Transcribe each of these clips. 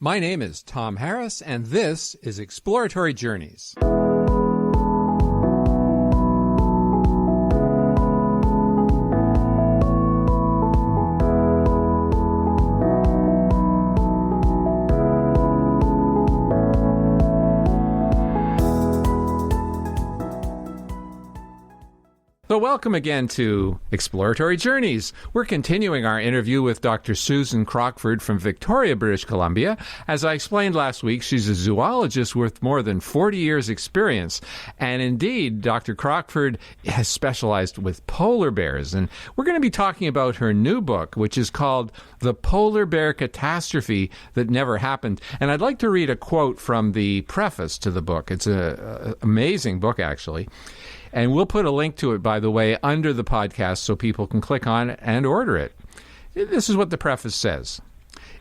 My name is Tom Harris, and this is Exploratory Journeys. So welcome again to Exploratory Journeys. We're continuing our interview with Dr. Susan Crockford from Victoria, British Columbia. As I explained last week, she's a zoologist with more than 40 years' experience. And indeed, Dr. Crockford has specialized with polar bears. And we're going to be talking about her new book, which is called The Polar Bear Catastrophe That Never Happened. And I'd like to read a quote from the preface to the book. It's an amazing book, actually. And we'll put a link to it, by the way, under the podcast so people can click on it and order it. This is what the preface says.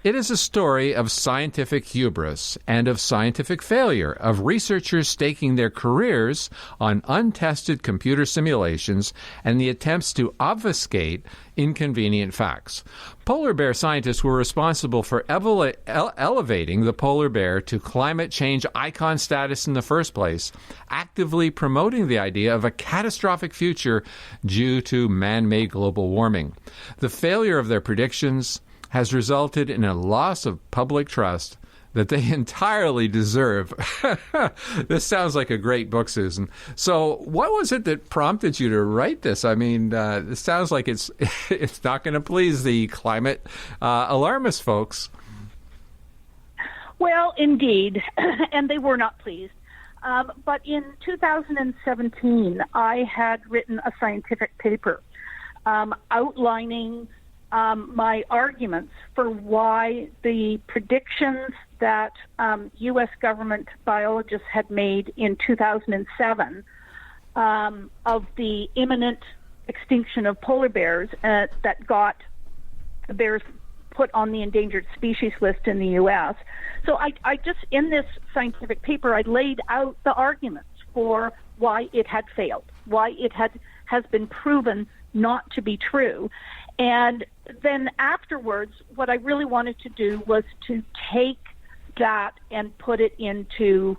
It is a story of scientific hubris and of scientific failure, of researchers staking their careers on untested computer simulations and the attempts to obfuscate inconvenient facts. Polar bear scientists were responsible for elevating the polar bear to climate change icon status in the first place, actively promoting the idea of a catastrophic future due to man-made global warming. The failure of their predictions has resulted in a loss of public trust that they entirely deserve. This sounds like a great book, Susan. So what was it that prompted you to write this? I mean, it sounds like it's not going to please the climate alarmist folks. Well, indeed, and they were not pleased. But in 2017, I had written a scientific paper outlining my arguments for why the predictions that U.S. government biologists had made in 2007 of the imminent extinction of polar bears that got the bears put on the endangered species list in the U.S. So I just, in this scientific paper, I laid out the arguments for why it had failed, why it has been proven not to be true. And then afterwards, what I really wanted to do was to take that and put it into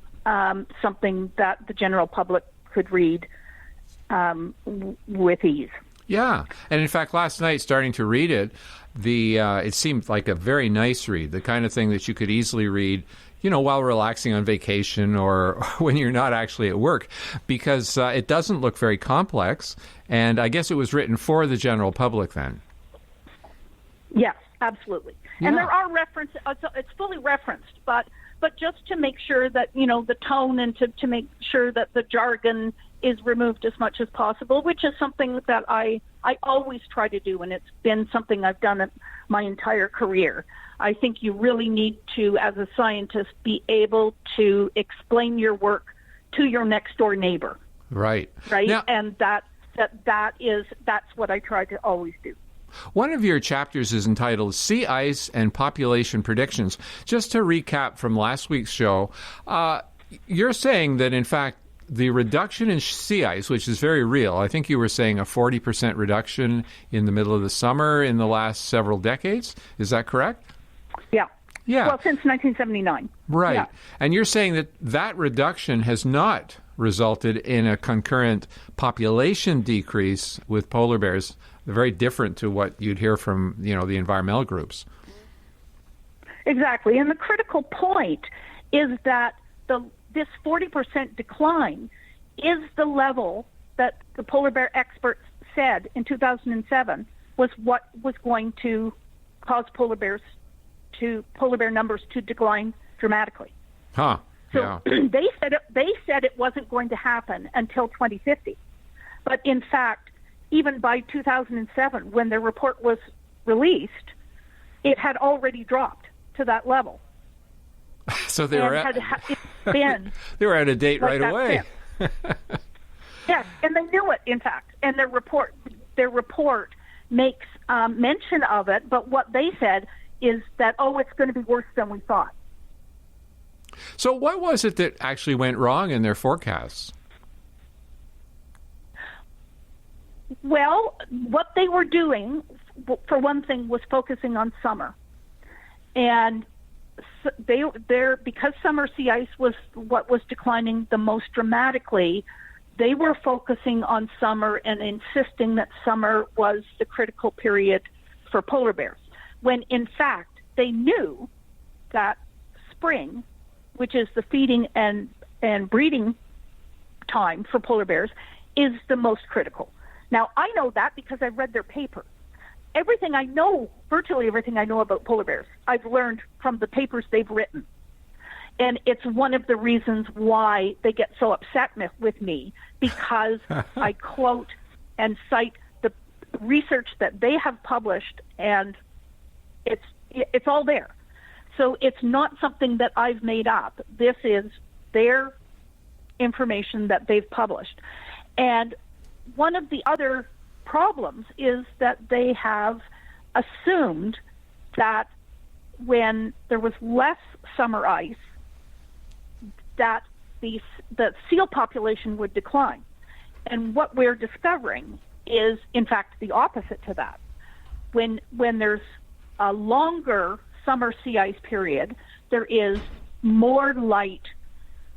something that the general public could read with ease. Yeah, and in fact, last night, starting to read it, it seemed like a very nice read, the kind of thing that you could easily read, while relaxing on vacation or when you're not actually at work, because it doesn't look very complex, and I guess it was written for the general public then. Yes, absolutely. Yeah. And there are references, it's fully referenced, but just to make sure that, the tone and to make sure that the jargon is removed as much as possible, which is something that I always try to do, and it's been something I've done my entire career. I think you really need to, as a scientist, be able to explain your work to your next door neighbor. Right. Right. Now, and that's what I try to always do. One of your chapters is entitled Sea Ice and Population Predictions. Just to recap from last week's show, you're saying that, in fact, the reduction in sea ice, which is very real, I think you were saying a 40% reduction in the middle of the summer in the last several decades. Is that correct? Yeah. Yeah. Well, since 1979. Right. Yeah. And you're saying that reduction has not resulted in a concurrent population decrease with polar bears, very different to what you'd hear from, the environmental groups. Exactly. And the critical point is that this 40% decline is the level that the polar bear experts said in 2007 was what was going to cause polar bear numbers to decline dramatically. Huh. So yeah. they said it wasn't going to happen until 2050. But in fact, even by 2007, when the report was released, it had already dropped to that level. So they were out of date right away. Yes, and they knew it, in fact. And their report makes mention of it, but what they said is that, it's going to be worse than we thought. So what was it that actually went wrong in their forecasts? Well, what they were doing, for one thing, was focusing on summer. And because summer sea ice was what was declining the most dramatically. They were focusing on summer and insisting that summer was the critical period for polar bears, when in fact they knew that spring, which is the feeding and breeding time for polar bears, is the most critical. Now, I know that because I've read their paper. Everything I know, virtually everything I know about polar bears, I've learned from the papers they've written. And it's one of the reasons why they get so upset with me, because I quote and cite the research that they have published, and it's all there. So it's not something that I've made up. This is their information that they've published. And one of the other problems is that they have assumed that when there was less summer ice, that the seal population would decline. And what we're discovering is, in fact, the opposite to that. When there's a longer summer sea ice period, there is more light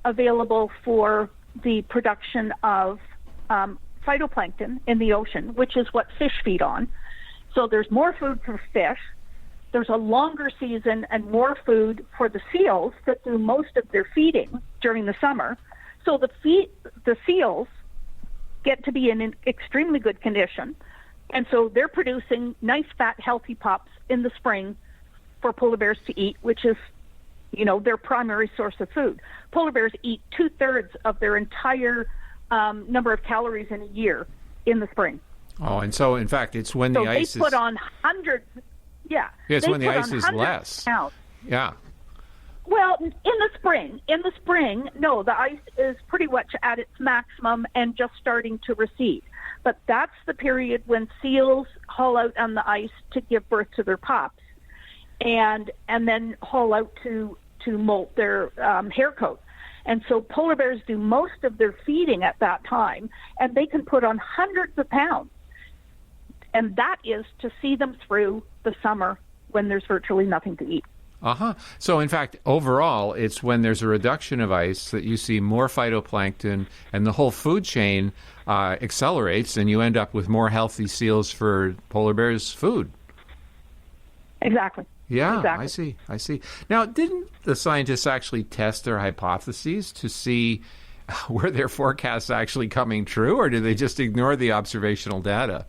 available for the production of phytoplankton in the ocean, which is what fish feed on. So there's more food for fish. There's a longer season and more food for the seals that do most of their feeding during the summer. So the seals get to be in extremely good condition. And so they're producing nice, fat, healthy pups in the spring for polar bears to eat, which is, their primary source of food. Polar bears eat 2/3 of their entire number of calories in a year in the spring. Oh, and so, in fact, it's when the ice is... So they put on hundreds... Yeah. It's when the ice is less. Pounds. Yeah. Well, in the spring, no, the ice is pretty much at its maximum and just starting to recede. But that's the period when seals haul out on the ice to give birth to their pups, and then haul out to molt their hair coat. And so polar bears do most of their feeding at that time, and they can put on hundreds of pounds. And that is to see them through the summer when there's virtually nothing to eat. So, in fact, overall, it's when there's a reduction of ice that you see more phytoplankton, and the whole food chain accelerates, and you end up with more healthy seals for polar bears' food. Exactly. Yeah, exactly. I see. Now, didn't the scientists actually test their hypotheses to see were their forecasts actually coming true, or did they just ignore the observational data?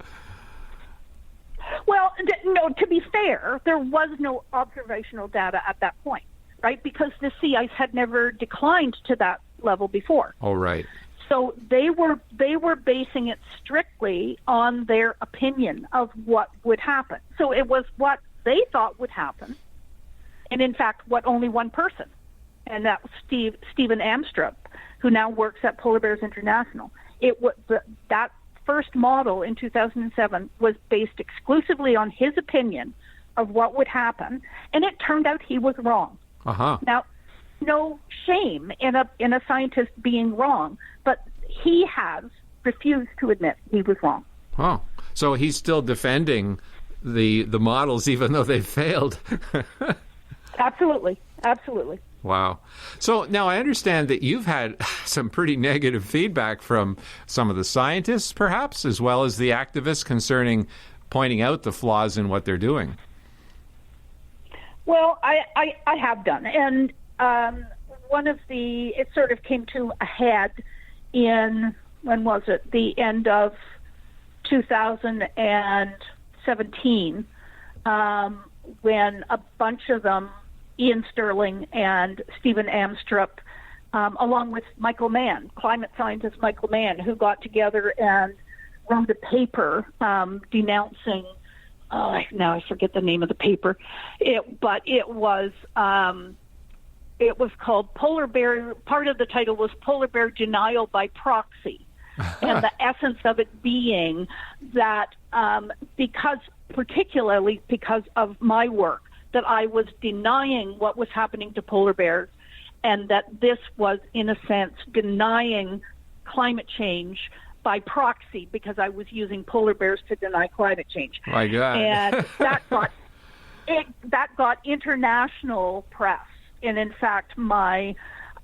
Well, no, to be fair, there was no observational data at that point, right? Because the sea ice had never declined to that level before. Oh, right. So they were basing it strictly on their opinion of what would happen. So it was what they thought would happen, and in fact, what only one person, and that was Stephen Amstrup, who now works at Polar Bears International. It was that first model in 2007 was based exclusively on his opinion of what would happen, and it turned out he was wrong. Now, no shame in a scientist being wrong, but he has refused to admit he was wrong. Oh, so he's still defending the models even though they've failed. Absolutely. Wow. So now I understand that you've had some pretty negative feedback from some of the scientists, perhaps, as well as the activists concerning pointing out the flaws in what they're doing. Well, I have done. And it sort of came to a head in, when was it? The end of 2017, when a bunch of them, Ian Sterling and Stephen Amstrup, along with Michael Mann, climate scientist Michael Mann, who got together and wrote a paper denouncing, now I forget the name of the paper, but it was called Polar Bear, part of the title was Polar Bear Denial by Proxy. And the essence of it being that particularly because of my work, that I was denying what was happening to polar bears, and that this was, in a sense, denying climate change by proxy, because I was using polar bears to deny climate change. My God. And that got international press in fact, my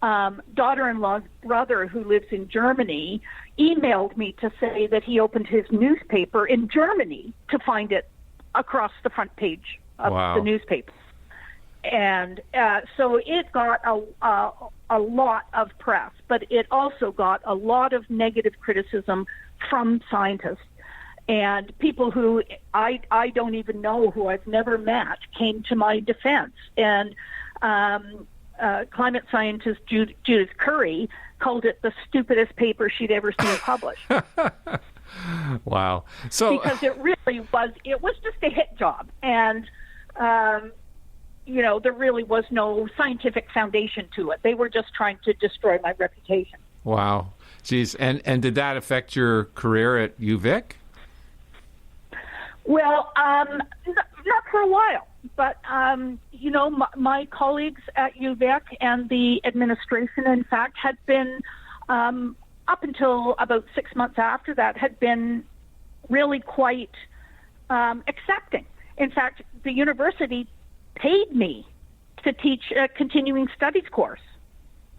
daughter-in-law's brother, who lives in Germany, emailed me to say that he opened his newspaper in Germany to find it across the front page of the newspaper. And so it got a lot of press, but it also got a lot of negative criticism from scientists. And people who I don't even know, who I've never met, came to my defense. And climate scientist Judith Curry called it the stupidest paper she'd ever seen published. Wow. So because it was just a hit job. And, there really was no scientific foundation to it. They were just trying to destroy my reputation. Wow. Geez. And did that affect your career at UVic? Well, not for a while, but, my colleagues at UVic and the administration, in fact, had been, up until about 6 months after that, had been really quite accepting. In fact, the university paid me to teach a continuing studies course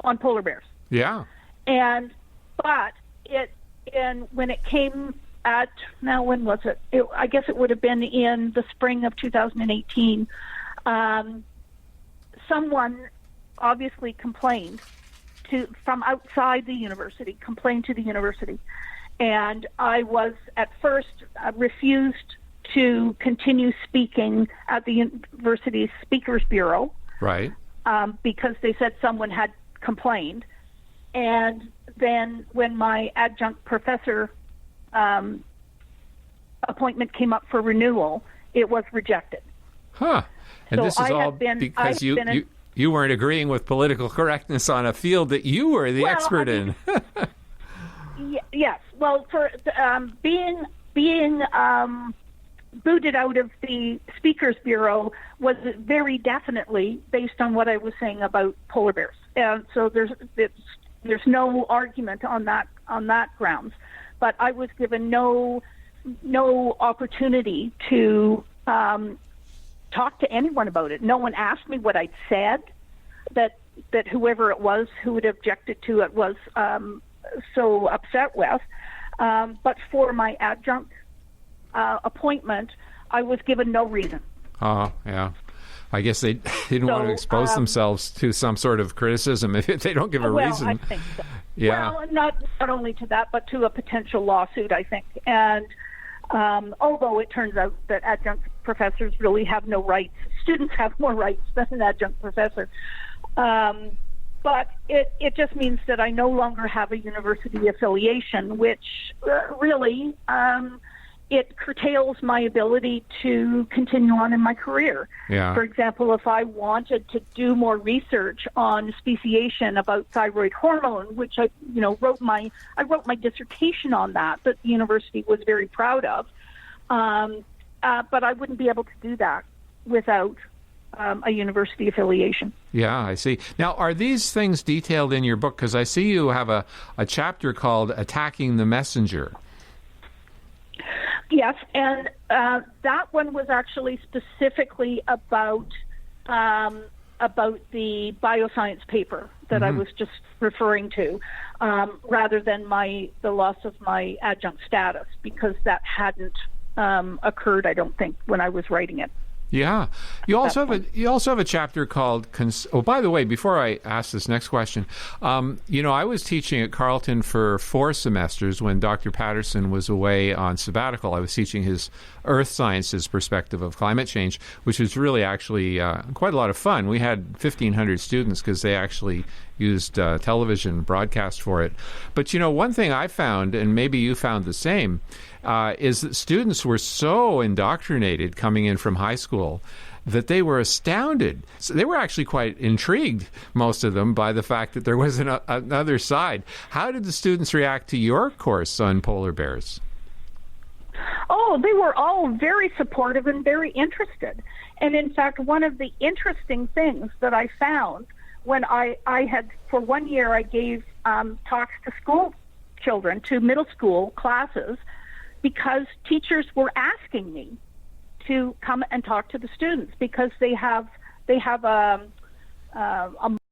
on polar bears. Yeah. But when it came when was it? I guess it would have been in the spring of 2018. Someone obviously complained from outside the university, complained to the university. And I was at first refused to continue speaking at the university's Speakers Bureau. Right. Because they said someone had complained. And then when my adjunct professor appointment came up for renewal, it was rejected. Huh. And so this is all because you weren't agreeing with political correctness on a field that you were the expert in. Yes. Well, for being booted out of the Speakers Bureau was very definitely based on what I was saying about polar bears. And so there's no argument on that grounds. But I was given no opportunity to talk to anyone about it. No one asked me what I'd said, that whoever it was who had objected to it was so upset with. But for my adjunct appointment, I was given no reason. Oh, yeah. I guess they didn't want to expose themselves to some sort of criticism if they don't give a reason. I think so. Yeah. Well, not only to that, but to a potential lawsuit, I think. And although it turns out that adjunct professors really have no rights, students have more rights than an adjunct professor. But it just means that I no longer have a university affiliation, which really it curtails my ability to continue on in my career. Yeah. For example, if I wanted to do more research on speciation about thyroid hormone, which I wrote my dissertation on that the university was very proud of, but I wouldn't be able to do that without a university affiliation. Yeah, I see. Now, are these things detailed in your book? Because I see you have a chapter called Attacking the Messenger. Yes, and that one was actually specifically about the bioscience paper that I was just referring to, rather than the loss of my adjunct status, because that hadn't occurred, I don't think, when I was writing it. Yeah. You also have a chapter called by the way, before I ask this next question, I was teaching at Carleton for 4 semesters when Dr. Patterson was away on sabbatical. I was teaching his earth sciences perspective of climate change, which was really actually quite a lot of fun. We had 1,500 students because they actually used television broadcast for it. But, one thing I found, and maybe you found the same, is that students were so indoctrinated coming in from high school that they were astounded. So they were actually quite intrigued, most of them, by the fact that there was another side. How did the students react to your course on polar bears? Oh, they were all very supportive and very interested. And in fact, one of the interesting things that I found when I had, for 1 year, I gave talks to school children, to middle school classes, because teachers were asking me to come and talk to the students because they have a